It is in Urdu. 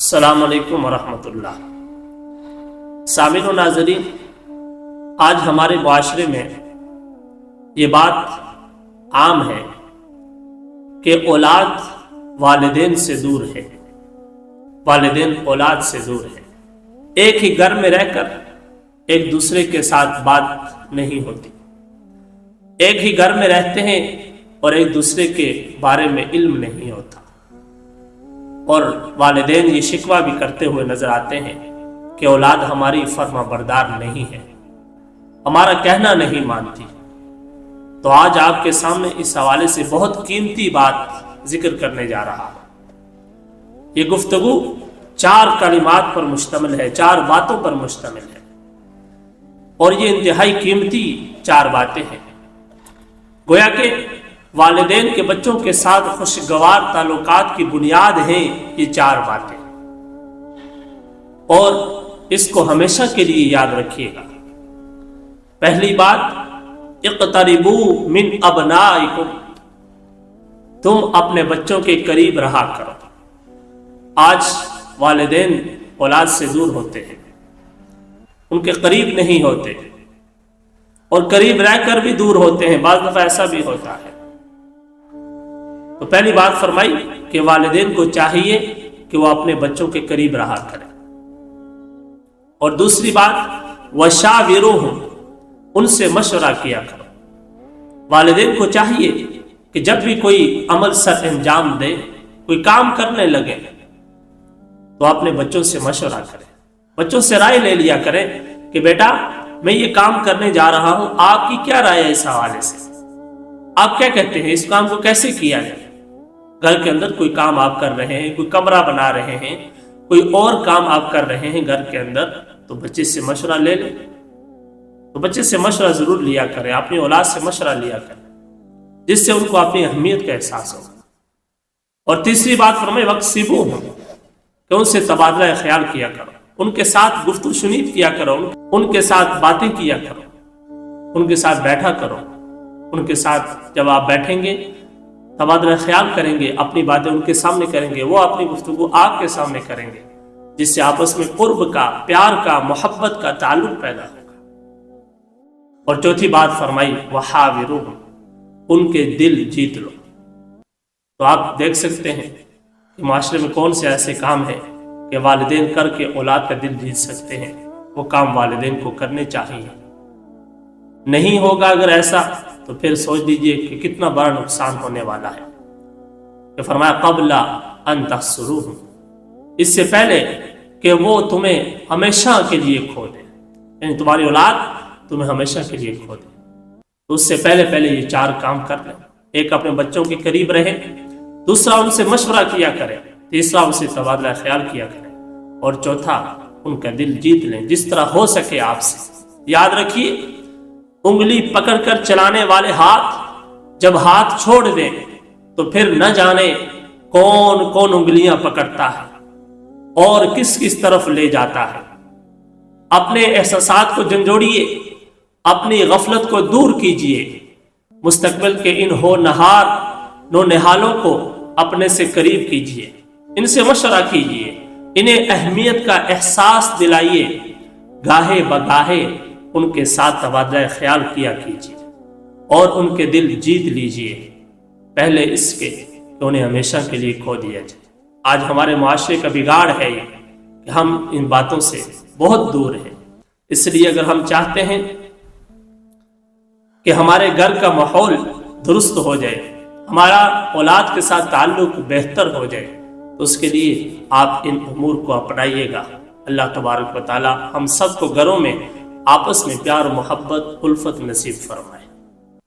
السلام علیکم ورحمۃ اللہ۔ سامعین و ناظرین، آج ہمارے معاشرے میں یہ بات عام ہے کہ اولاد والدین سے دور ہے، والدین اولاد سے دور ہے۔ ایک ہی گھر میں رہ کر ایک دوسرے کے ساتھ بات نہیں ہوتی، ایک ہی گھر میں رہتے ہیں اور ایک دوسرے کے بارے میں علم نہیں ہوتا، اور والدین یہ شکوہ بھی کرتے ہوئے نظر آتے ہیں کہ اولاد ہماری فرما بردار نہیں ہے، ہمارا کہنا نہیں مانتی۔ تو آج آپ کے سامنے اس حوالے سے بہت قیمتی بات ذکر کرنے جا رہا ہوں۔ یہ گفتگو 4 کلمات پر مشتمل ہے، 4 باتوں پر مشتمل ہے، اور یہ انتہائی قیمتی 4 باتیں ہیں۔ گویا کہ والدین کے بچوں کے ساتھ خوشگوار تعلقات کی بنیاد ہیں یہ 4 باتیں، اور اس کو ہمیشہ کے لیے یاد رکھیے گا۔ پہلی بات، اقتربوا من ابنائکم، تم اپنے بچوں کے قریب رہا کرو۔ آج والدین اولاد سے دور ہوتے ہیں، ان کے قریب نہیں ہوتے، اور قریب رہ کر بھی دور ہوتے ہیں، بعض دفعہ ایسا بھی ہوتا ہے۔ تو پہلی بات فرمائی کہ والدین کو چاہیے کہ وہ اپنے بچوں کے قریب رہا کریں، اور دوسری بات، وشاورہم، ان سے مشورہ کیا کرو۔ والدین کو چاہیے کہ جب بھی کوئی عمل سر انجام دے، کوئی کام کرنے لگے، تو اپنے بچوں سے مشورہ کریں، بچوں سے رائے لے لیا کریں کہ بیٹا میں یہ کام کرنے جا رہا ہوں، آپ کی کیا رائے ہے اس حوالے سے، آپ کیا کہتے ہیں، اس کام کو کیسے کیا جائے۔ گھر کے اندر کوئی کام آپ کر رہے ہیں، کوئی کمرہ بنا رہے ہیں، کوئی اور کام آپ کر رہے ہیں گھر کے اندر، تو بچے سے مشورہ لے لیں، تو بچے سے مشورہ ضرور لیا کریں، اپنی اولاد سے مشورہ لیا کریں، جس سے ان کو اپنی اہمیت کا احساس ہوگا۔ اور تیسری بات فرمائے، وقصبوہم، کہ ان سے تبادلہ خیال کیا کرو، ان کے ساتھ گفت و شنید کیا کرو، ان کے ساتھ باتیں کیا کرو، ان کے ساتھ بیٹھا کرو، ان کے ساتھ جب آپ بیٹھیں گے تبادلہ خیال کریں گے، اپنی باتیں ان کے سامنے کریں گے، وہ اپنی گفتگو آپ کے سامنے کریں گے، جس سے آپس میں قرب کا، پیار کا، محبت کا تعلق پیدا ہوگا۔ اور چوتھی بات فرمائی، وحاورہم، ان کے دل جیت لو۔ تو آپ دیکھ سکتے ہیں کہ معاشرے میں کون سے ایسے کام ہیں کہ والدین کر کے اولاد کا دل جیت سکتے ہیں، وہ کام والدین کو کرنے چاہیے۔ نہیں ہوگا اگر ایسا تو پھر سوچ لیجئے کہ کتنا بڑا نقصان ہونے والا ہے۔ کہ فرمایا قبل ان تحسروہم، اس سے پہلے کہ وہ تمہیں ہمیشہ کے لیے کھو دے، یعنی تمہاری اولاد تمہیں ہمیشہ کے لیے کھو دے، تو اس سے پہلے یہ 4 کام کر لیں۔ ایک، اپنے بچوں کے قریب رہیں، دوسرا ان سے مشورہ کیا کریں، تیسرا ان سے تبادلہ خیال کیا کریں، اور چوتھا ان کا دل جیت لیں جس طرح ہو سکے آپ سے۔ یاد رکھیے، انگلی پکڑ کر چلانے والے ہاتھ جب ہاتھ چھوڑ دیں تو پھر نہ جانے کون کون انگلیاں پکڑتا ہے اور کس کس طرف لے جاتا ہے۔ اپنے احساسات کو جھنجھوڑیے، اپنی غفلت کو دور کیجیے، مستقبل کے ان نو نہالوں کو اپنے سے قریب کیجیے، ان سے مشورہ کیجیے، انہیں اہمیت کا احساس دلائیے، گاہے بگاہے ان کے ساتھ تبادلہ خیال کیا کیجیے، اور ان کے دل جیت لیجیے، پہلے اس کے کہ انہیں ہمیشہ کے لیے کھو دیا جائے۔ آج ہمارے معاشرے کا بگاڑ ہے یہ کہ ہم ان باتوں سے بہت دور ہیں۔ اس لیے اگر ہم چاہتے ہیں کہ ہمارے گھر کا ماحول درست ہو جائے، ہمارا اولاد کے ساتھ تعلق بہتر ہو جائے، تو اس کے لیے آپ ان امور کو اپنائیے گا۔ اللہ تبارک و تعالی ہم سب کو گھروں میں آپس میں پیار و محبت، الفت نصیب فرمائے۔